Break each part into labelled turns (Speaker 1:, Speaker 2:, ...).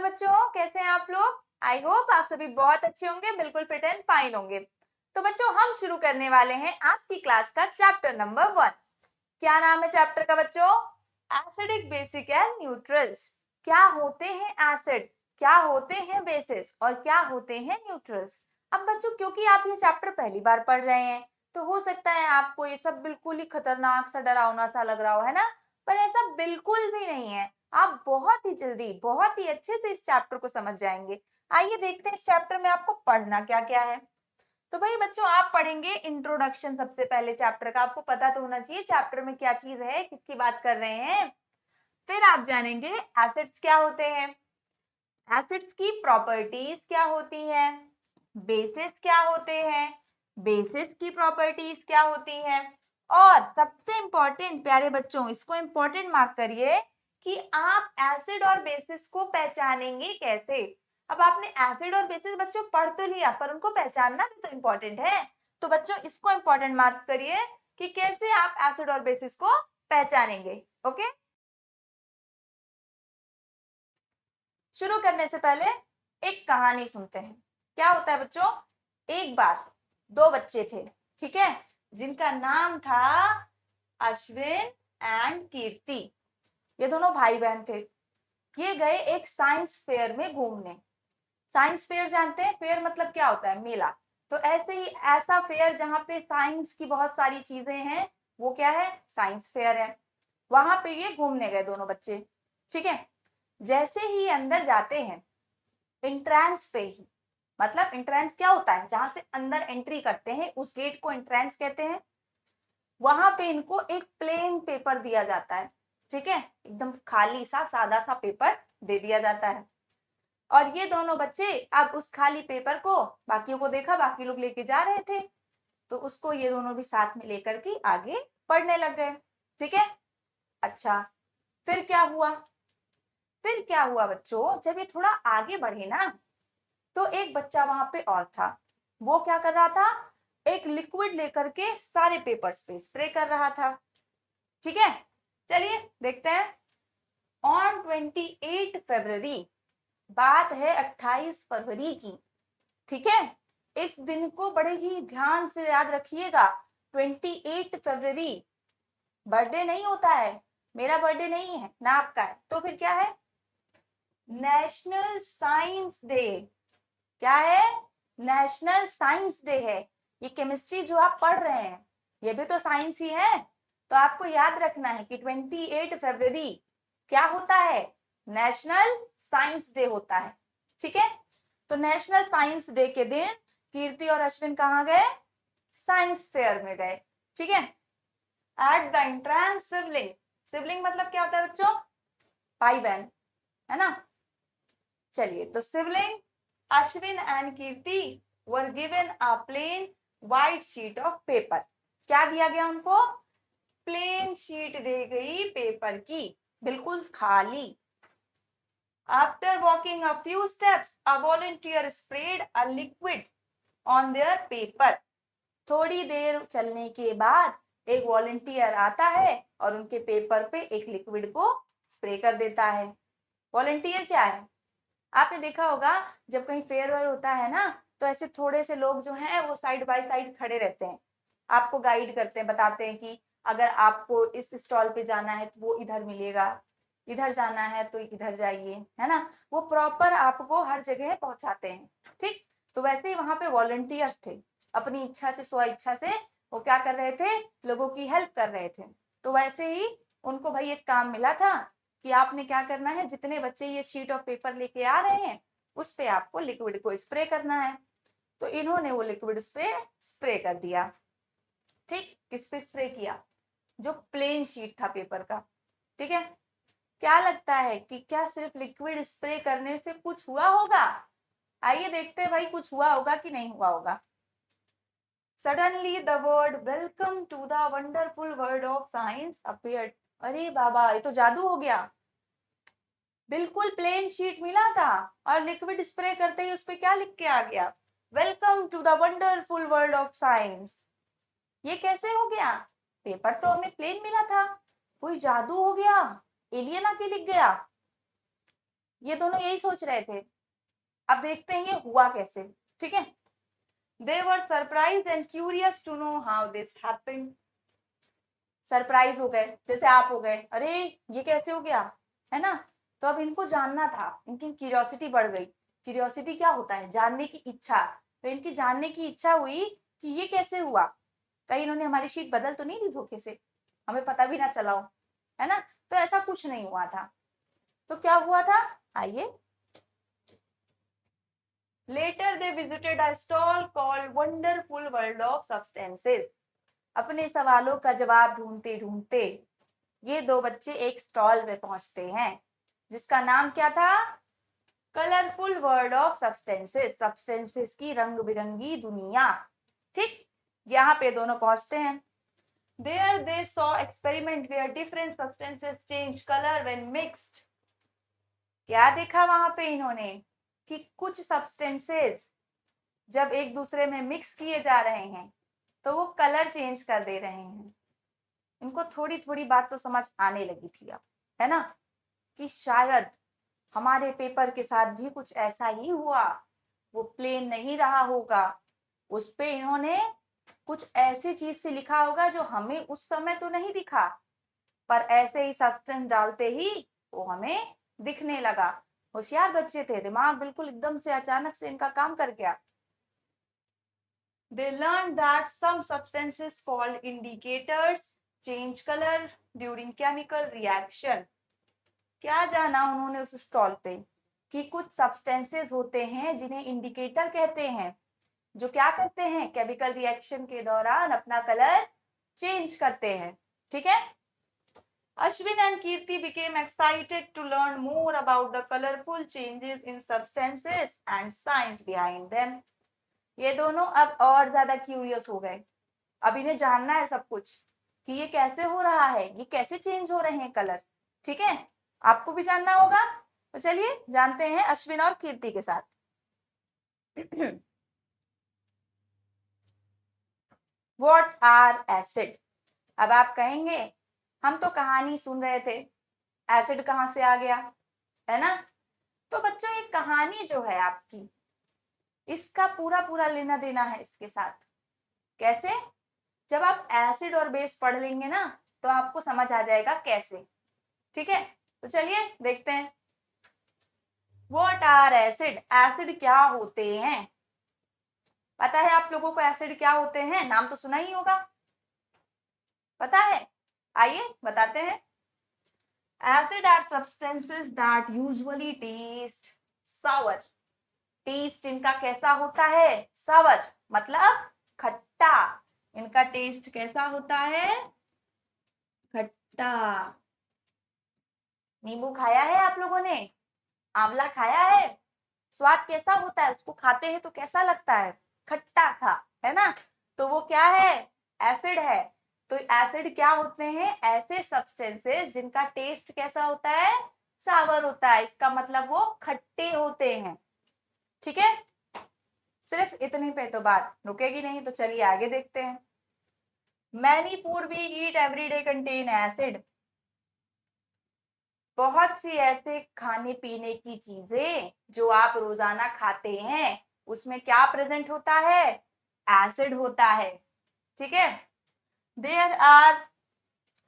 Speaker 1: बच्चों, कैसे हैं आप लोग? आई होप आप सभी बहुत अच्छे होंगे, बिल्कुल फिट एंड फाइन होंगे। तो बच्चों, हम शुरू करने वाले हैं आपकी क्लास का चैप्टर नंबर 1। क्या नाम है चैप्टर का बच्चों? Acidic, basic and neutrals. क्या होते हैं एसिड, क्या होते हैं बेसिस और क्या होते हैं न्यूट्रल्स? अब बच्चों, क्योंकि आप ये चैप्टर पहली बार पढ़ रहे हैं तो हो सकता है आपको ये सब बिल्कुल ही खतरनाक सा, डरावना सा लग रहा हो, है ना? पर ऐसा बिल्कुल भी नहीं है। आप बहुत ही जल्दी, बहुत ही अच्छे से इस चैप्टर को समझ जाएंगे। आइए देखते हैं इस चैप्टर में आपको पढ़ना क्या क्या है। तो भाई बच्चों, आप पढ़ेंगे इंट्रोडक्शन सबसे पहले चैप्टर का। आपको पता तो होना चाहिए चैप्टर में क्या चीज है, किसकी बात कर रहे हैं। फिर आप जानेंगे एसिड्स क्या होते हैं, एसिड्स की प्रॉपर्टीज क्या होती है, बेसिस क्या होते हैं, बेसिस की प्रॉपर्टीज क्या होती है, और सबसे इंपॉर्टेंट प्यारे बच्चों, इसको इंपॉर्टेंट मार्क करिए कि आप एसिड और बेसिस को पहचानेंगे कैसे। अब आपने एसिड और बेसिस बच्चों पढ़ तो लिया, पर उनको पहचानना भी तो इम्पोर्टेंट है। तो बच्चों, इसको इंपॉर्टेंट मार्क करिए कि कैसे आप एसिड और बेसिस को पहचानेंगे। ओके, शुरू करने से पहले एक कहानी सुनते हैं। क्या होता है बच्चों, एक बार दो बच्चे थे, ठीक है, जिनका नाम था अश्विन एंड कीर्ति। ये दोनों भाई बहन थे। ये गए एक साइंस फेयर में घूमने। साइंस फेयर जानते हैं? फेयर मतलब क्या होता है? मेला। तो ऐसे ही ऐसा फेयर जहां पे साइंस की बहुत सारी चीजें हैं, वो क्या है? साइंस फेयर है। वहां पे ये घूमने गए दोनों बच्चे, ठीक है। जैसे ही अंदर जाते हैं, एंट्रेंस पे ही, मतलब एंट्रेंस क्या होता है? जहां से अंदर एंट्री करते हैं उस गेट को एंट्रेंस कहते हैं। वहां पे इनको एक प्लेन पेपर दिया जाता है, ठीक है, एकदम खाली सा सादा सा पेपर दे दिया जाता है। और ये दोनों बच्चे अब उस खाली पेपर को, बाकियों को देखा, बाकी लोग लेके जा रहे थे, तो उसको ये दोनों भी साथ में लेकर के आगे पढ़ने लग गए, ठीक है। अच्छा, फिर क्या हुआ? फिर क्या हुआ बच्चों, जब ये थोड़ा आगे बढ़े ना, तो एक बच्चा वहां पे और था। वो क्या कर रहा था? एक लिक्विड लेकर के सारे पेपर्स पे स्प्रे कर रहा था, ठीक है। चलिए देखते हैं। ऑन 28 फरवरी, बात है 28 फरवरी की, ठीक है। इस दिन को बड़े ही ध्यान से याद रखिएगा। 28 फरवरी बर्थडे नहीं होता है, मेरा बर्थडे नहीं है ना आपका है, तो फिर क्या है? National science day. क्या है? नेशनल साइंस डे है। ये केमिस्ट्री जो आप पढ़ रहे हैं, ये भी तो साइंस ही है। तो आपको याद रखना है कि 28 फरवरी क्या होता है? नेशनल साइंस डे होता है, ठीक है। तो नेशनल साइंस डे के दिन कीर्ति और अश्विन कहाँ गए? साइंस फेयर में गए, ठीक है। At the entrance sibling, sibling मतलब क्या होता है बच्चों? भाई बहन, है ना। चलिए, तो sibling Ashwin and Kirti were given a plain white sheet of paper. क्या दिया गया उनको? प्लेन शीट दी गई पेपर की, बिल्कुल खाली। After walking a few steps, a volunteer spread a liquid on their paper. थोड़ी देर चलने के बाद एक वॉलंटियर आता है और उनके पेपर पे एक लिक्विड को स्प्रे कर देता है। वॉलंटियर क्या है? आपने देखा होगा जब कहीं फेयरवेल होता है ना, तो ऐसे थोड़े से लोग जो हैं वो साइड बाय साइड खड़े रहते हैं, आपको गाइड करते हैं, बताते हैं कि अगर आपको इस स्टॉल पे जाना है तो वो इधर मिलेगा, इधर जाना है तो इधर जाइए, है ना। वो प्रॉपर आपको हर जगह पहुंचाते हैं, ठीक। तो वैसे ही वहां पे वॉलंटियर्स थे, अपनी इच्छा से, स्व इच्छा से वो क्या कर रहे थे? लोगों की हेल्प कर रहे थे। तो वैसे ही उनको भाई एक काम मिला था कि आपने क्या करना है, जितने बच्चे ये शीट ऑफ पेपर लेके आ रहे हैं उस पे आपको लिक्विड को स्प्रे करना है। तो इन्होंने वो लिक्विड उस पे स्प्रे कर दिया, ठीक। किस पे स्प्रे किया? जो प्लेन शीट था पेपर का, ठीक है। क्या लगता है कि क्या सिर्फ लिक्विड स्प्रे करने से कुछ हुआ होगा? आइए देखते हैं भाई, कुछ हुआ होगा कि नहीं हुआ होगा। Suddenly the word welcome to the wonderful world of science appeared. अरे बाबा, ये तो जादू हो गया। बिल्कुल प्लेन शीट मिला था और लिक्विड स्प्रे करते ही उस पे क्या लिख के आ गया? Welcome to the wonderful world of science. ये कैसे हो गया? पेपर तो हमें प्लेन मिला था, कोई जादू हो गया, एलियन आके लिख गया। ये दोनों यही सोच रहे थे। अब देखते हैं ये हुआ कैसे, ठीक है। They were surprised and curious to know how this happened. Surprise हो गए, जैसे आप हो गए, अरे ये कैसे हो गया, है ना। तो अब इनको जानना था, इनकी क्यूरियोसिटी बढ़ गई। क्यूरियोसिटी क्या होता है, जानने की इच्छा। तो इनकी जानने की इच्छा हुई कि ये कैसे हुआ। कहीं इन्होंने हमारी शीट बदल तो नहीं दी धोखे से, हमें पता भी ना चला हो, है ना। तो ऐसा कुछ नहीं हुआ था। तो क्या हुआ था, आइए। Later they visited a stall called wonderful world of substances. अपने सवालों का जवाब ढूंढते ढूंढते ये दो बच्चे एक स्टॉल में पहुंचते हैं, जिसका नाम क्या था, colourful world of substances. Substances की रंग बिरंगी दुनिया, ठीक। यहाँ पे दोनों पहुंचते हैं। There they saw experiment where different substances change color when mixed. क्या देखा वहां पे इन्होंने कि कुछ सब्सटेंसेस जब एक दूसरे में मिक्स किए जा रहे हैं तो वो कलर चेंज कर दे रहे हैं। इनको थोड़ी थोड़ी बात तो समझ आने लगी थी अब, है ना, कि शायद हमारे पेपर के साथ भी कुछ ऐसा ही हुआ। वो प्लेन नहीं रहा होगा, उस पे इन्होंने कुछ ऐसी चीज से लिखा होगा जो हमें उस समय तो नहीं दिखा, पर ऐसे ही सब्सटेंस डालते ही वो हमें दिखने लगा। होशियार बच्चे थे, दिमाग बिल्कुल एकदम से अचानक से इनका काम कर गया। They learned that some substances called indicators change color during chemical reaction. क्या जाना उन्होंने उस स्टॉल पे कि कुछ सब्सटेंसेस होते हैं जिन्हें इंडिकेटर कहते हैं, जो क्या करते हैं, केमिकल रिएक्शन के दौरान अपना कलर चेंज करते हैं, ठीक है। Ashwin and Kirti became excited to learn more about the colorful changes in substances and science behind them. ये दोनों अब और ज्यादा क्यूरियस हो गए। अब इन्हें जानना है सब कुछ कि ये कैसे हो रहा है, ये कैसे चेंज हो रहे हैं कलर, ठीक है। आपको भी जानना होगा, तो चलिए जानते हैं अश्विन और कीर्ति के साथ। What are acid? अब आप कहेंगे हम तो कहानी सुन रहे थे, एसिड कहाँ से आ गया, है ना। तो बच्चों ये कहानी जो है आपकी, इसका पूरा पूरा लेना देना है इसके साथ। कैसे, जब आप एसिड और बेस पढ़ लेंगे ना तो आपको समझ आ जाएगा कैसे, ठीक है। तो चलिए देखते हैं। What are acid? एसिड क्या होते हैं? पता है आप लोगों को एसिड क्या होते हैं? नाम तो सुना ही होगा, पता है? आइए बताते हैं। Acid are substances that usually taste sour. Taste इनका कैसा होता है? सावर मतलब खट्टा। इनका टेस्ट कैसा होता है? खट्टा। नींबू खाया है आप लोगों ने? आंवला खाया है? स्वाद कैसा होता है? उसको खाते हैं तो कैसा लगता है? खट्टा सा, है ना। तो वो क्या है? एसिड है। तो एसिड क्या होते हैं? ऐसे सब्सटेंसेस जिनका टेस्ट कैसा होता है? सावर होता है। इसका मतलब वो खट्टे होते हैं, ठीक है। सिर्फ इतने पे तो बात रुकेगी नहीं, तो चलिए आगे देखते हैं। Many food we eat every day contain acid. बहुत सी ऐसे खाने पीने की चीजें जो आप रोजाना खाते हैं उसमें क्या प्रेजेंट होता है? एसिड होता है, ठीक है। There are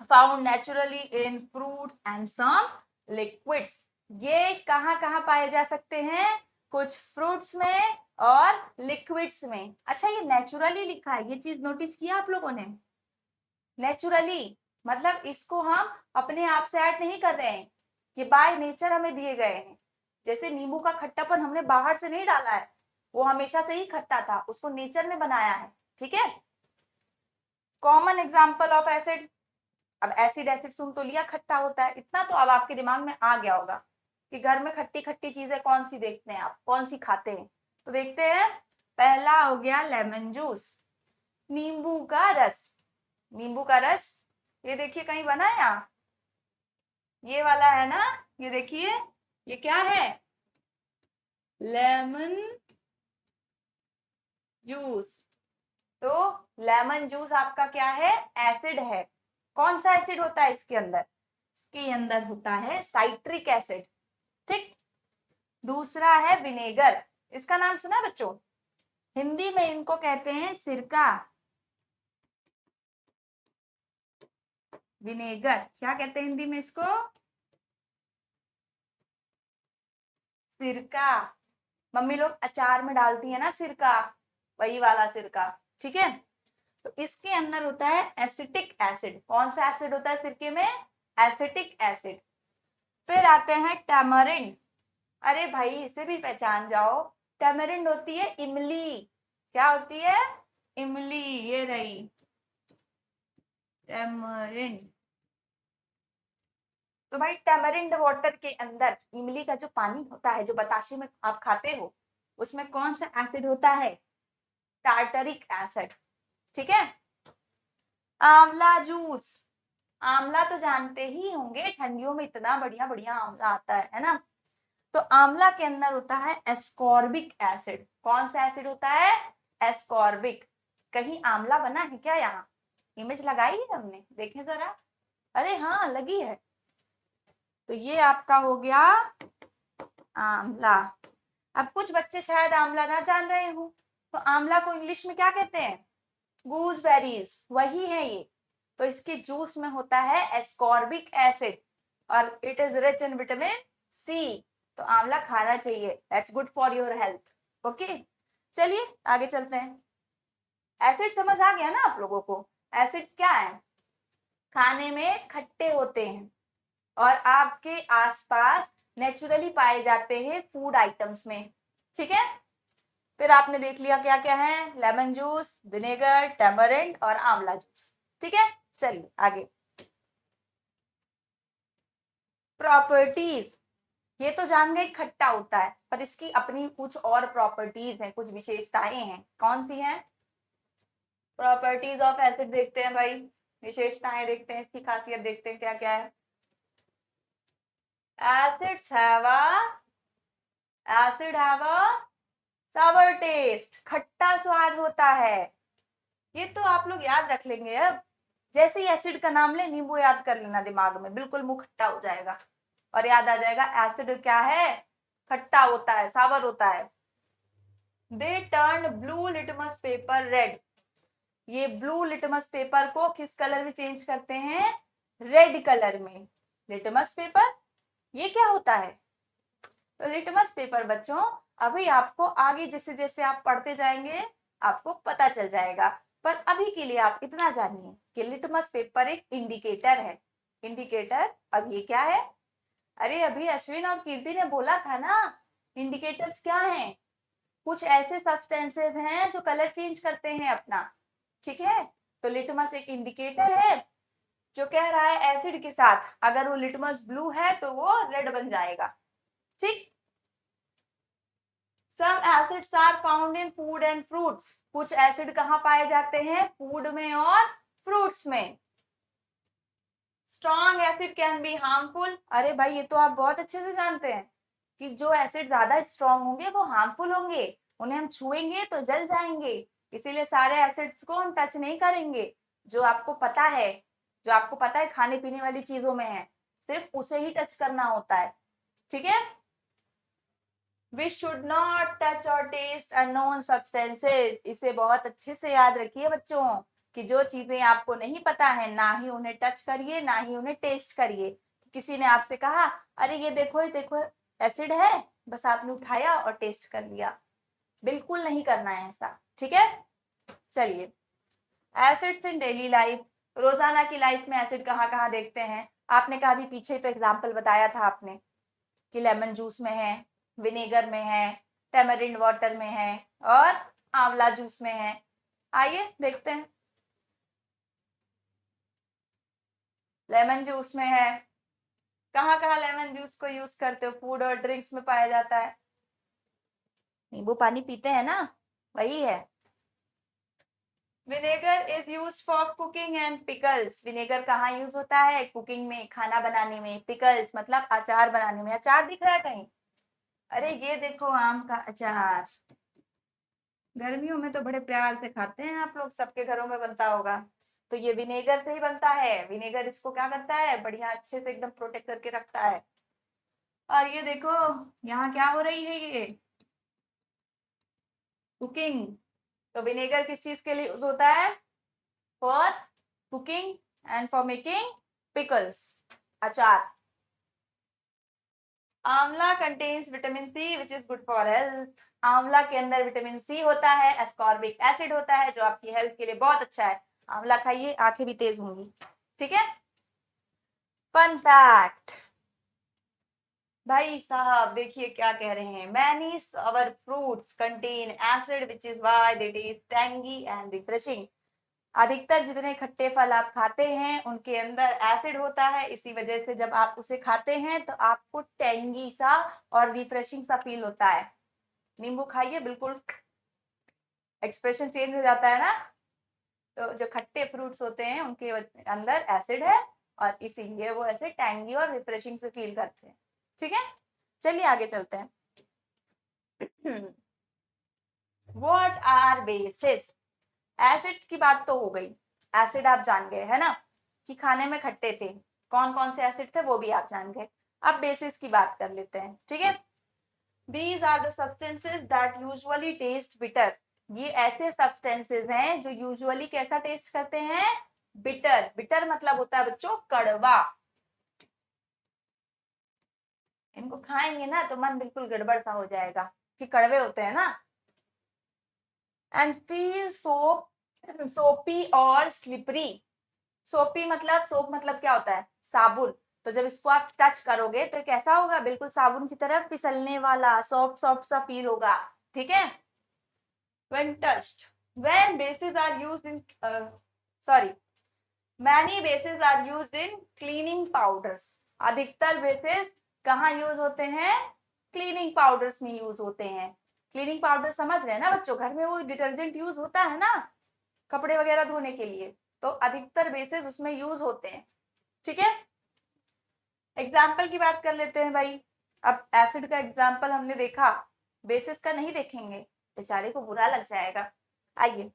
Speaker 1: found naturally in fruits and some liquids. ये कहाँ कहाँ पाए जा सकते हैं? कुछ फ्रूट्स में और लिक्विड्स में। अच्छा ये नेचुरली लिखा है, ये चीज नोटिस किया आप लोगों ने? नेचुरली मतलब इसको हम अपने आप से ऐड नहीं कर रहे हैं, ये बाय नेचर हमें दिए गए हैं। जैसे नींबू का खट्टापन हमने बाहर से नहीं डाला है, वो हमेशा से ही खट्टा था, उसको नेचर ने बनाया है, ठीक है। Common example of acid. अब एसिड एसिड सुन तो लिया, खट्टा होता है, इतना तो अब आपके दिमाग में आ गया होगा कि घर में खट्टी खट्टी चीजें कौन सी देखते हैं आप, कौन सी खाते हैं। तो देखते हैं। पहला हो गया लेमन जूस, नींबू का रस। नींबू का रस ये देखिए कहीं बना है यहाँ, ये वाला है ना, ये देखिए ये क्या है? Lemon juice. तो लेमन जूस आपका क्या है? एसिड है। कौन सा एसिड होता है इसके अंदर? इसके अंदर होता है साइट्रिक एसिड, ठीक। दूसरा है विनेगर, इसका नाम सुना है बच्चों? हिंदी में इनको कहते हैं सिरका। विनेगर क्या कहते हैं हिंदी में इसको? सिरका। मम्मी लोग अचार में डालती है ना सिरका, वही वाला सिरका, ठीक है। तो इसके अंदर होता है एसिटिक एसिड। कौन सा एसिड होता है सिरके में? Acetic acid. फिर आते हैं टैमरिंड। अरे भाई इसे भी पहचान जाओ, टैमरिंड होती है इमली। क्या होती है? इमली, ये रही टैमरिंड। तो भाई टैमरिंड वाटर के अंदर इमली का जो पानी होता है, जो बताशे में आप खाते हो, उसमें कौन सा एसिड होता है? टार्टरिक एसिड, ठीक है। आंवला जूस। आंवला तो जानते ही होंगे, ठंडियों में इतना बढ़िया बढ़िया आंवला आता है ना। तो आंवला के अंदर होता है एस्कॉर्बिक एसिड। कौन सा एसिड होता है? एस्कॉर्बिक। कहीं आंवला बना है क्या? यहाँ इमेज लगाई है हमने, देखें जरा। अरे हाँ लगी है। तो ये आपका हो गया आंवला। अब कुछ बच्चे शायद आंवला ना जान रहे हो, तो आंवला को इंग्लिश में क्या कहते हैं? गूसबेरीज, वही है ये। तो इसके जूस में होता है एस्कॉर्बिक एसिड और it is rich in vitamin C. तो आंवला खाना चाहिए, that's good for your health. Okay, चलिए आगे चलते हैं। एसिड समझ आ गया ना आप लोगों को? एसिड क्या है? खाने में खट्टे होते हैं और आपके आसपास नेचुरली पाए जाते हैं फूड आइटम्स में, ठीक है। फिर आपने देख लिया क्या क्या है? लेमन जूस, विनेगर, टैमरिंड और आंवला जूस, ठीक है। चलिए आगे। प्रॉपर्टीज, ये तो जान गए खट्टा होता है, पर इसकी अपनी कुछ और प्रॉपर्टीज हैं, कुछ विशेषताएं हैं। कौन सी हैं? प्रॉपर्टीज ऑफ एसिड देखते हैं भाई, विशेषताएं देखते हैं, इसकी खासियत देखते हैं क्या क्या है। Acids have a sour taste, खट्टा स्वाद होता है। ये तो आप लोग याद रख लेंगे। अब जैसे ही एसिड का नाम ले, नींबू याद कर लेना दिमाग में, बिल्कुल मुंह खट्टा हो जाएगा और याद आ जाएगा एसिड क्या है? खट्टा होता है, सावर होता है। They turn blue litmus paper red. ये ब्लू लिटमस पेपर को किस कलर में चेंज करते हैं? रेड कलर में। लिटमस पेपर ये क्या होता है? तो लिटमस पेपर बच्चों अभी आपको आगे जैसे जैसे आप पढ़ते जाएंगे आपको पता चल जाएगा, पर अभी के लिए आप इतना जानिए कि लिटमस पेपर एक इंडिकेटर है। इंडिकेटर, अब ये क्या है? अरे अभी अश्विन और कीर्ति ने बोला था ना, इंडिकेटर्स क्या हैं? कुछ ऐसे सब्सटेंसेस हैं जो कलर चेंज करते हैं अपना, ठीक है। तो लिटमस एक इंडिकेटर है जो कह रहा है एसिड के साथ अगर वो लिटमस ब्लू है तो वो रेड बन जाएगा, ठीक। Some acids are found in food and fruits. कुछ एसिड कहाँ पाए जाते हैं? फूड में और फ्रूट्स में। Strong acid can be harmful. अरे भाई ये तो आप बहुत अच्छे से जानते हैं कि जो एसिड ज्यादा स्ट्रॉन्ग होंगे वो हार्मफुल होंगे, उन्हें हम छुएंगे तो जल जाएंगे, इसीलिए सारे एसिड्स को हम टच नहीं करेंगे। जो आपको पता है, जो आपको पता है खाने पीने वाली चीजों में है, सिर्फ उसे ही टच करना होता है, ठीक है। We should not touch or taste unknown substances। इसे बहुत अच्छे से याद रखिए बच्चों कि जो चीजें आपको नहीं पता है ना ही उन्हें टच करिए ना ही उन्हें टेस्ट करिए। किसी ने आपसे कहा अरे ये देखो एसिड है, बस आपने उठाया और टेस्ट कर लिया, बिल्कुल नहीं करना है ऐसा, ठीक है। चलिए, एसिड्स इन डेली लाइफ, रोजाना की लाइफ में एसिड कहाँ कहाँ देखते हैं? आपने कहा अभी पीछे तो एग्जाम्पल बताया था आपने कि लेमन जूस में है, विनेगर में है, टेमरिंड वाटर में है और आंवला जूस में है। आइए देखते हैं। लेमन जूस में है, कहाँ कहाँ लेमन जूस को यूज करते हो? फूड और ड्रिंक्स में पाया जाता है। नींबू पानी पीते हैं ना, वही है। Vinegar is use for cooking and pickles. Vinegar कहाँ यूज होता है? कुकिंग में, खाना बनाने में। पिकल्स मतलब अचार बनाने में। अचार दिख रहा है कहीं? अरे ये देखो आम का अचार, गर्मियों में तो बड़े प्यार से खाते हैं आप लोग, सबके घरों में बनता होगा। तो ये विनेगर से ही बनता है। विनेगर इसको क्या करता है? बढ़िया अच्छे से एकदम प्रोटेक्ट करके रखता है। और ये देखो यहाँ क्या हो रही है, ये कुकिंग। तो विनेगर किस चीज के लिए यूज होता है? For cooking and for making pickles, अचार। Amla contains vitamin C which is good for health. आंवला के अंदर विटामिन सी होता है, एस्कॉर्बिक एसिड होता है जो आपकी हेल्थ के लिए बहुत अच्छा है। आंवला खाइए, आंखें भी तेज होंगी। ठीक है। फन फैक्ट, भाई साहब देखिए क्या कह रहे हैं, many our fruits contain acid which is why they taste tangy and refreshing. अधिकतर जितने खट्टे फल आप खाते हैं उनके अंदर एसिड होता है, इसी वजह से जब आप उसे खाते हैं तो आपको टैंगी सा और रिफ्रेशिंग सा फील होता है। नींबू खाइए, बिल्कुल एक्सप्रेशन चेंज हो जाता है ना। तो जो खट्टे फ्रूट्स होते हैं उनके अंदर एसिड है और इसीलिए वो ऐसे टैंगी और रिफ्रेशिंग से फील करते हैं। ठीक है, चलिए आगे चलते हैं। What are basis? एसिड की बात तो हो गई, एसिड आप जान गए है ना कि खाने में खट्टे थे, कौन कौन से एसिड थे वो भी आप जान गए। अब बेसिस की बात कर लेते हैं। ठीक है, these are the substances that usually taste bitter। ये ऐसे सब्सटेंसेस हैं जो यूजुअली कैसा टेस्ट करते हैं? बिटर। बिटर मतलब होता है बच्चों कड़वा। इनको खाएंगे ना तो मन बिल्कुल गड़बड़ सा हो जाएगा कि कड़वे होते हैं ना। एंड फील सोप, सोपी और स्लिपरी। सोपी मतलब, सोप मतलब क्या होता है? साबुन। तो जब इसको आप टच करोगे तो कैसा होगा? बिल्कुल साबुन की तरह फिसलने वाला, सॉफ्ट सॉफ्ट सा फील होगा। ठीक है। when touched, when bases are used in sorry, many bases are used in cleaning powders। अधिकतर बेसिस कहाँ यूज होते हैं? क्लीनिंग पाउडर्स में यूज होते हैं। क्लीनिंग पाउडर समझ रहे हैं ना बच्चों, घर में वो डिटर्जेंट यूज होता है ना कपड़े वगैरह धोने के लिए, तो अधिकतर बेसिस उसमें यूज होते हैं। ठीक है, एग्जाम्पल की बात कर लेते हैं भाई। अब एसिड का एग्जाम्पल हमने देखा, बेसिस का नहीं देखेंगे, बेचारे को बुरा लग जाएगा। आइए,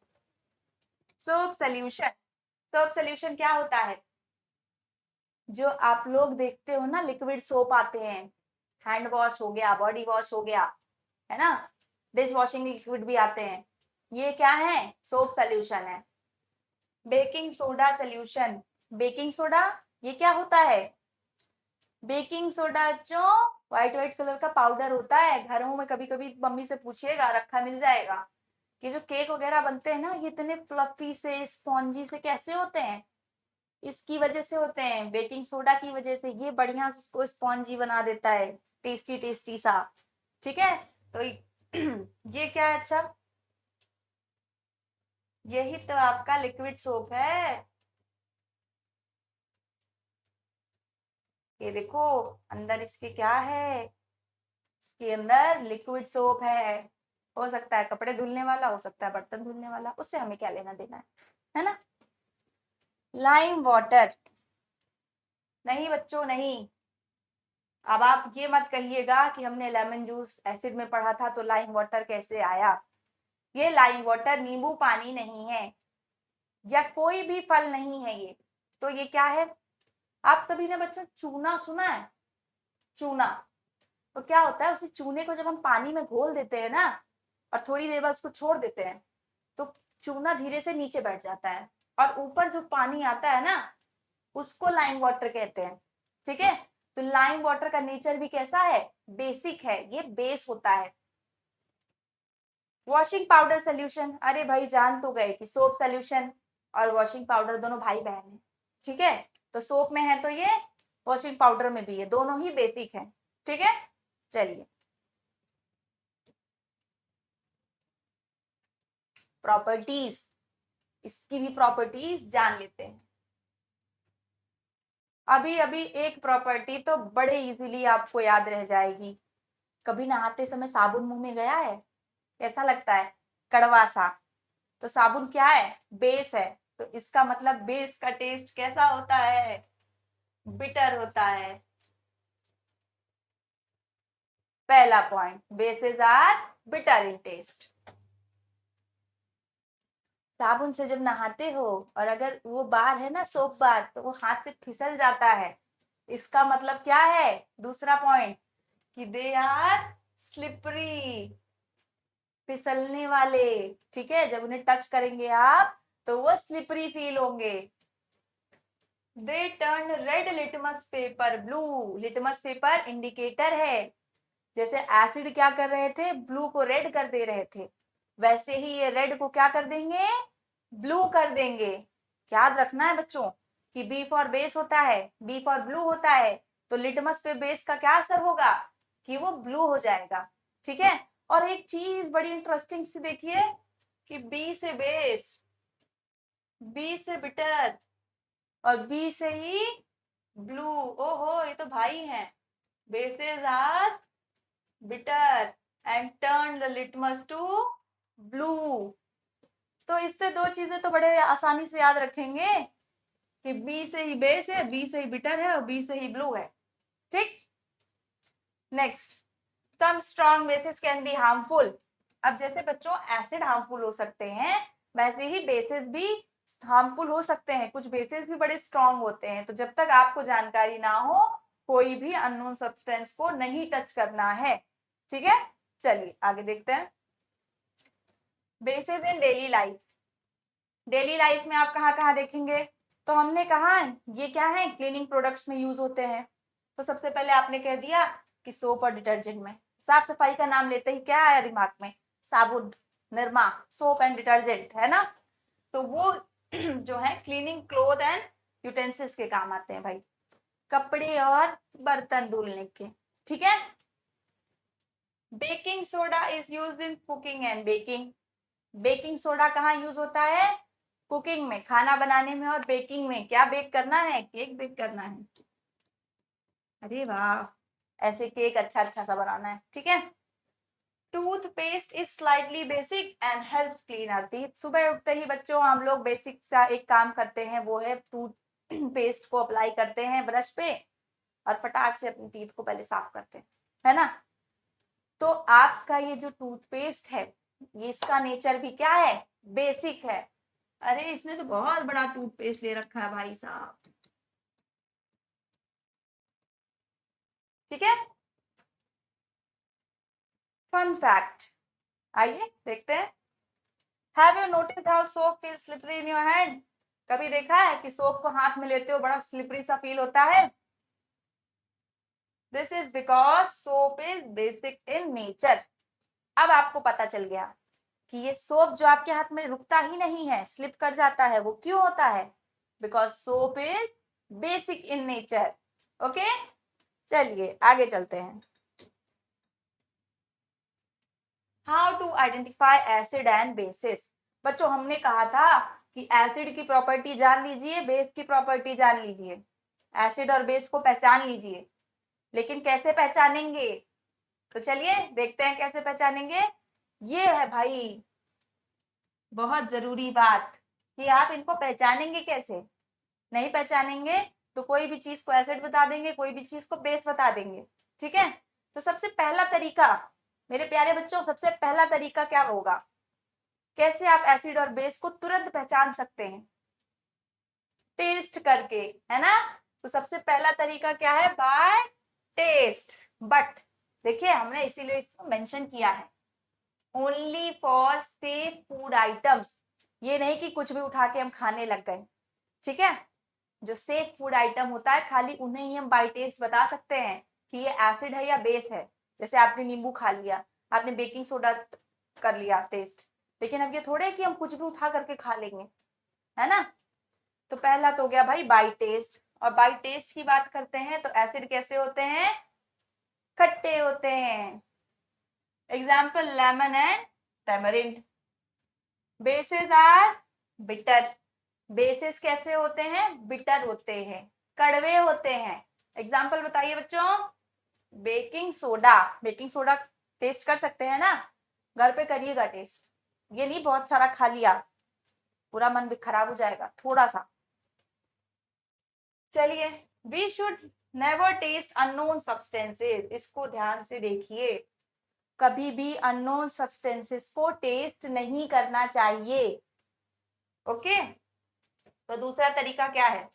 Speaker 1: सोप सोल्यूशन। सोप सोल्यूशन क्या होता है? जो आप लोग देखते हो ना लिक्विड सोप आते हैं, हैंड वॉश हो गया, बॉडी वॉश हो गया, है ना, डिश वॉशिंग लिक्विड भी आते हैं, ये क्या है? सोप सोल्यूशन है। Baking soda solution. Baking soda ये क्या होता है? बेकिंग सोडा जो व्हाइट व्हाइट कलर का पाउडर होता है, घरों में कभी कभी मम्मी से पूछिएगा, रखा मिल जाएगा। कि जो केक वगैरह बनते हैं ना, ये इतने फ्लफी से, स्पॉन्जी से कैसे होते हैं? इसकी वजह से होते हैं, बेकिंग सोडा की वजह से। ये बढ़िया से उसको स्पॉन्जी बना देता है, टेस्टी टेस्टी सा। ठीक है, तो ये क्या है? अच्छा, यही तो आपका लिक्विड सोप है। ये देखो अंदर इसके क्या है, इसके अंदर लिक्विड सोप है। हो सकता है कपड़े धुलने वाला, हो सकता है बर्तन धुलने वाला, उससे हमें क्या लेना देना है ना। लाइम वाटर नहीं बच्चों, नहीं। अब आप ये मत कहिएगा कि हमने लेमन जूस एसिड में पढ़ा था तो लाइम वाटर कैसे आया। ये लाइम वाटर नींबू पानी नहीं है, या कोई भी फल नहीं है ये। तो ये क्या है? आप सभी ने बच्चों चूना सुना है? चूना, तो क्या होता है, उसी चूने को जब हम पानी में घोल देते हैं ना और थोड़ी देर बाद उसको छोड़ देते हैं तो चूना धीरे से नीचे बैठ जाता है और ऊपर जो पानी आता है ना उसको लाइम वाटर कहते हैं। ठीक है, तो लाइम वाटर का नेचर भी कैसा है? बेसिक है, ये बेस होता है। वॉशिंग पाउडर सोल्यूशन, अरे भाई जान तो गए कि सोप सोल्यूशन और वॉशिंग पाउडर दोनों भाई बहन है। ठीक है, तो सोप में है तो ये, वॉशिंग पाउडर में भी है, दोनों ही बेसिक है। ठीक है, चलिए प्रॉपर्टीज, इसकी भी प्रॉपर्टीज जान लेते हैं। अभी अभी एक प्रॉपर्टी तो बड़े इजीली आपको याद रह जाएगी। कभी नहाते समय साबुन मुंह में गया है? कैसा लगता है? कड़वा सा। तो साबुन क्या है? बेस है। तो इसका मतलब बेस का टेस्ट कैसा होता है? बिटर होता है। पहला point, bases are bitter in taste. साबुन से जब नहाते हो और अगर वो बार है ना, सोप बार, तो वो हाथ से फिसल जाता है, इसका मतलब क्या है? दूसरा पॉइंट, कि दे आर स्लिपरी, फिसलने वाले। ठीक है, जब उन्हें टच करेंगे आप तो वो स्लिपरी फील होंगे। They turn red litmus paper blue. Litmus paper indicator है, जैसे एसिड क्या कर रहे थे, ब्लू को रेड कर दे रहे थे, वैसे ही ये रेड को क्या कर देंगे, ब्लू कर देंगे। याद रखना है बच्चों कि बी फॉर बेस होता है, बी फॉर ब्लू होता है, तो लिटमस पे बेस का क्या असर होगा कि वो ब्लू हो जाएगा। ठीक है, और एक चीज बड़ी इंटरेस्टिंग सी देखिए कि बी से बेस, बी से बिटर और बी से ही ब्लू। ओहो, ये तो भाई हैं। Bases are bitter and turn the litmus to blue। तो इससे दो चीजें तो बड़े आसानी से याद रखेंगे कि बी से ही बेस है, बी से ही बिटर है और बी से ही ब्लू है। ठीक, next, some strong bases can be harmful. अब जैसे बच्चों एसिड हार्मफुल हो सकते हैं, वैसे ही बेसिस भी हार्मफुल हो सकते हैं। कुछ बेसिस भी बड़े स्ट्रॉन्ग होते हैं, तो जब तक आपको जानकारी ना हो कोई भी अननोन सब्सटेंस को नहीं टच करना है। ठीक है, चलिए आगे देखते हैं। बेसिस इन डेली लाइफ। डेली लाइफ में आप कहाँ कहाँ देखेंगे, तो हमने कहा ये क्या है, क्लीनिंग प्रोडक्ट्स में यूज होते हैं। तो सबसे पहले आपने कह दिया कि सोप और डिटर्जेंट में। साफ सफाई का नाम लेते ही क्या आया दिमाग में, साबुन, निरमा, सोप एंड डिटर्जेंट, है ना। तो वो जो है क्लीनिंग क्लोथ एंड यूटेंसिल्स के काम आते हैं भाई, कपड़े और बर्तन धुलने के। ठीक है, baking soda is used in cooking and baking. Baking soda कहाँ यूज होता है, कुकिंग में, खाना बनाने में, और बेकिंग में क्या बेक करना है, केक बेक करना है। अरे वाह, ऐसे केक अच्छा अच्छा सा बनाना है। ठीक है, toothpaste is slightly basic and helps clean our teeth. सुबह उठते ही बच्चों हम लोग बेसिक सा एक काम करते हैं, वो है टूथपेस्ट को अप्लाई करते हैं ब्रश पे और फटाक से अपनी टीथ को पहले साफ करते हैं, है ना। तो आपका ये जो टूथपेस्ट है, ये इसका नेचर भी क्या है, बेसिक है। अरे इसने तो बहुत बड़ा टूथपेस्ट ले रखा है भाई साहब। ठीक है, फन फैक्ट, आइए देखते हैं। Have you noticed how soap feels slippery in your hand. कभी देखा है कि सोप को हाथ में लेते हो बड़ा स्लिपरी सा फील होता है। This is because soap is basic in nature. अब आपको पता चल गया कि ये सोप जो आपके हाथ में रुकता ही नहीं है, स्लिप कर जाता है, वो क्यों होता है, because soap is basic in nature. Okay, चलिए आगे चलते हैं। How to identify acid and bases. बच्चों हमने कहा था कि एसिड की प्रॉपर्टी जान लीजिए, बेस की प्रॉपर्टी जान लीजिए, एसिड और बेस को पहचान लीजिए। लेकिन कैसे पहचानेंगे, तो चलिए देखते हैं कैसे पहचानेंगे। ये है भाई बहुत जरूरी बात कि आप इनको पहचानेंगे कैसे। नहीं पहचानेंगे तो कोई भी चीज को एसिड बता देंगे, कोई भी चीज को बेस बता देंगे। ठीक है, तो सबसे पहला तरीका मेरे प्यारे बच्चों, सबसे पहला तरीका क्या होगा, कैसे आप एसिड और बेस को तुरंत पहचान सकते हैं, टेस्ट करके, है ना। तो सबसे पहला तरीका क्या है, बाय टेस्ट। बट देखिए हमने इसीलिए इसको मेंशन किया है, only for safe food items. ये नहीं कि कुछ भी उठा के हम खाने लग गए। ठीक है, जो सेफ फूड आइटम होता है खाली उन्हें ही हम बाय टेस्ट बता सकते हैं कि ये एसिड है या बेस है। जैसे आपने नींबू खा लिया, आपने बेकिंग सोडा कर लिया टेस्ट, लेकिन अब ये थोड़े है कि हम कुछ भी उठा करके खा लेंगे, है ना। तो पहला तो हो गया भाई बाय टेस्ट। और बाय टेस्ट की बात करते हैं तो एसिड कैसे होते हैं, खट्टे होते हैं। Example lemon and tamarind. Bases are bitter. Bases कैसे होते हैं, बिटर होते हैं, कड़वे होते हैं। एग्जाम्पल बताइए बच्चों, baking soda. Baking soda taste कर सकते हैं ना, घर पे करिएगा टेस्ट, ये नहीं बहुत सारा खा लिया, पूरा मन भी खराब हो जाएगा, थोड़ा सा। चलिए, we should never taste unknown substances. इसको ध्यान से देखिए, कभी भी अननोन सब्सटेंसेस को टेस्ट नहीं करना चाहिए। ओके, तो दूसरा तरीका क्या है,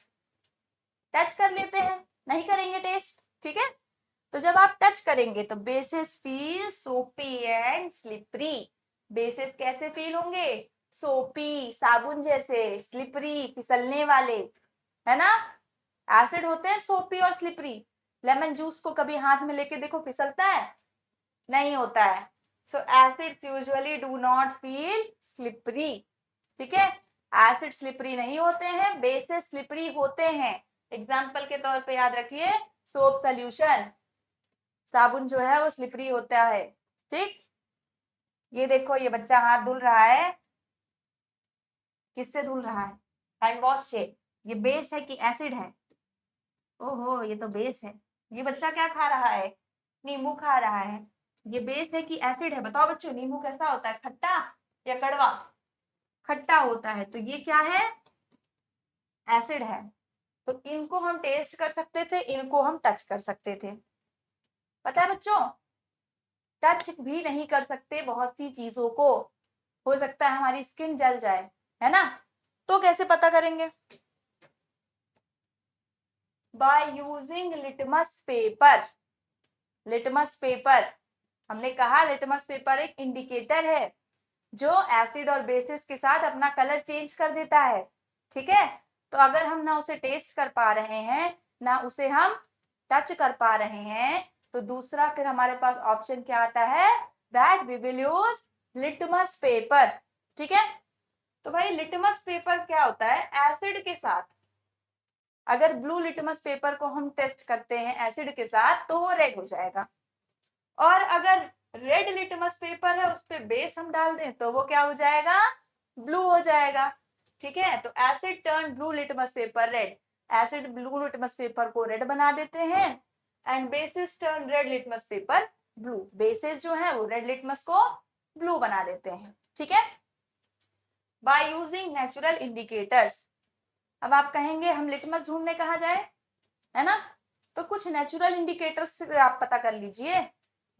Speaker 1: टच कर लेते हैं, नहीं करेंगे टेस्ट। ठीक है, तो जब आप टच करेंगे तो बेसेस फील सोपी एंड स्लिपरी। बेसेस कैसे फील होंगे? सोपी, साबुन जैसे, स्लिपरी, फिसलने वाले, है ना। एसिड होते हैं सोपी और स्लिपरी। लेमन जूस को कभी हाथ में लेके देखो, फिसलता है? नहीं होता है। So acids usually do not feel slippery. ठीक है, एसिड स्लिपरी नहीं होते हैं, बेसेस स्लिपरी होते हैं। एग्जाम्पल के तौर पे याद रखिए, सोप सॉल्यूशन, साबुन जो है वो स्लिपरी होता है। ठीक, ये देखो ये बच्चा हाथ धुल रहा है, किससे धुल रहा है? हैंड वॉश से। ये बेस है कि एसिड है? ओहो, ये तो बेस है। ये बच्चा क्या खा रहा है? नींबू खा रहा है। ये बेस है कि एसिड है? बताओ बच्चों, नींबू कैसा होता है, खट्टा या कड़वा? खट्टा होता है। तो ये क्या है? एसिड है। तो इनको हम टेस्ट कर सकते थे, इनको हम टच कर सकते थे। पता है बच्चों, टच भी नहीं कर सकते बहुत सी चीजों को, हो सकता है हमारी स्किन जल जाए, है ना। तो कैसे पता करेंगे? By using litmus paper. Litmus paper, हमने कहा लिटमस पेपर एक इंडिकेटर है जो एसिड और बेसिस के साथ अपना कलर चेंज कर देता है। ठीक है, तो अगर हम ना उसे टेस्ट कर पा रहे हैं, ना उसे हम टच कर पा रहे हैं, तो दूसरा फिर हमारे पास ऑप्शन क्या आता है? That we will use litmus paper. ठीक है, तो भाई लिटमस पेपर क्या होता है? एसिड के साथ। अगर ब्लू लिटमस पेपर को हम टेस्ट करते हैं एसिड के साथ तो वो रेड हो जाएगा, और अगर रेड लिटमस पेपर है उस पर बेस हम डाल दें तो वो क्या हो जाएगा? ब्लू हो जाएगा। ठीक है, तो asset turn blue litmus paper red. Acid blue litmus paper को रेड बना देते हैं, and bases turn red litmus paper blue. Basis जो है वो रेड लिटमस को ब्लू बना देते हैं। ठीक है, बाय यूजिंग नेचुरल इंडिकेटर्स। अब आप कहेंगे हम लिटमस ढूंढने कहाँ जाए, है ना। तो कुछ नेचुरल इंडिकेटर्स से आप पता कर लीजिए।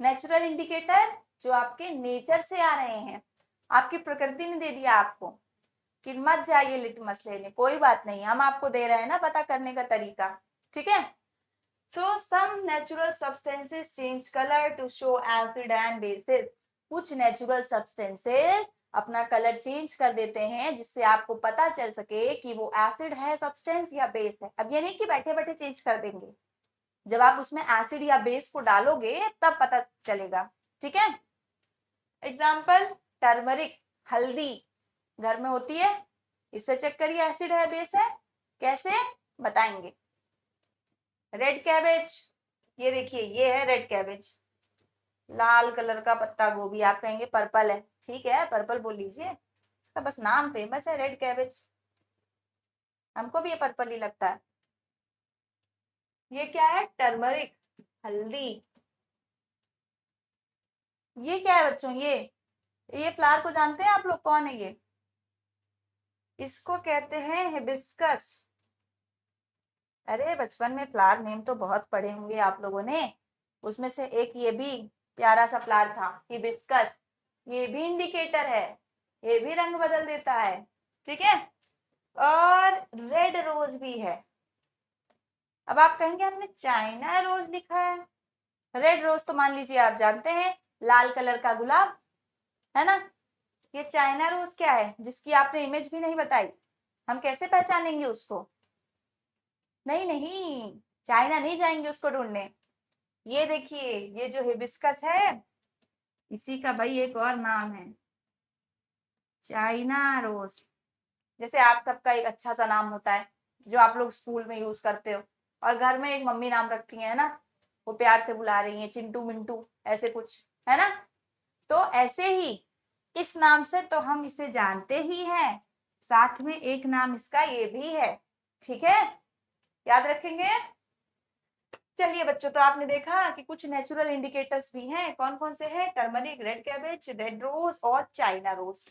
Speaker 1: नेचुरल इंडिकेटर जो आपके नेचर से आ रहे हैं, आपकी प्रकृति ने दे दिया आपको कि मत जाइए लिटमस लेने, कोई बात नहीं, हम आपको दे रहे हैं ना पता करने का तरीका। ठीक है, so some natural substances change colour to show acid and bases. कुछ नेचुरल सब्सटेंसेस अपना कलर चेंज कर देते हैं जिससे आपको पता चल सके कि वो एसिड है सब्सटेंस या बेस है। अब ये नहीं कि बैठे बैठे चेंज कर देंगे, जब आप उसमें एसिड या बेस को डालोगे तब पता चलेगा। ठीक है, एग्जाम्पल टर्मरिक, हल्दी घर में होती है, इससे चेक करिए एसिड है बेस है, कैसे बताएंगे। रेड कैबेज, ये देखिए ये है रेड कैबेज, लाल कलर का पत्ता गोभी, आप कहेंगे पर्पल है, ठीक है पर्पल बोल लीजिए, इसका बस नाम फेमस है रेड कैबेज, हमको भी ये पर्पल ही लगता है। ये क्या है? टर्मरिक, हल्दी। ये क्या है बच्चों? ये फ्लावर को जानते हैं आप लोग, कौन है ये? इसको कहते हैं हिबिस्कस। अरे बचपन में फ्लावर नेम तो बहुत पढ़े होंगे आप लोगों ने, उसमें से एक ये भी प्यारा सा फ्लावर था हिबिस्कस। ये भी इंडिकेटर है, ये भी रंग बदल देता है। ठीक है, और रेड रोज भी है। अब आप कहेंगे हमने चाइना रोज लिखा है, रेड रोज तो मान लीजिए आप जानते हैं लाल कलर का गुलाब, है ना। ये चाइना रोज क्या है जिसकी आपने इमेज भी नहीं बताई, हम कैसे पहचानेंगे उसको? नहीं नहीं, चाइना नहीं जाएंगे उसको ढूंढने। ये देखिए ये जो हिबिस्कस है, इसी का भाई एक और नाम है चाइना रोज। जैसे आप सबका एक अच्छा सा नाम होता है जो आप लोग स्कूल में यूज करते हो, और घर में एक मम्मी नाम रखती है ना, वो प्यार से बुला रही है चिंटू मिंटू ऐसे कुछ, है ना। तो ऐसे ही इस नाम से तो हम इसे जानते ही हैं, साथ में एक नाम इसका ये भी है। ठीक है, याद रखेंगे। चलिए बच्चों, तो आपने देखा कि कुछ नेचुरल इंडिकेटर्स भी हैं, कौन कौन से हैं? Turmeric, red cabbage, red rose और चाइना रोज।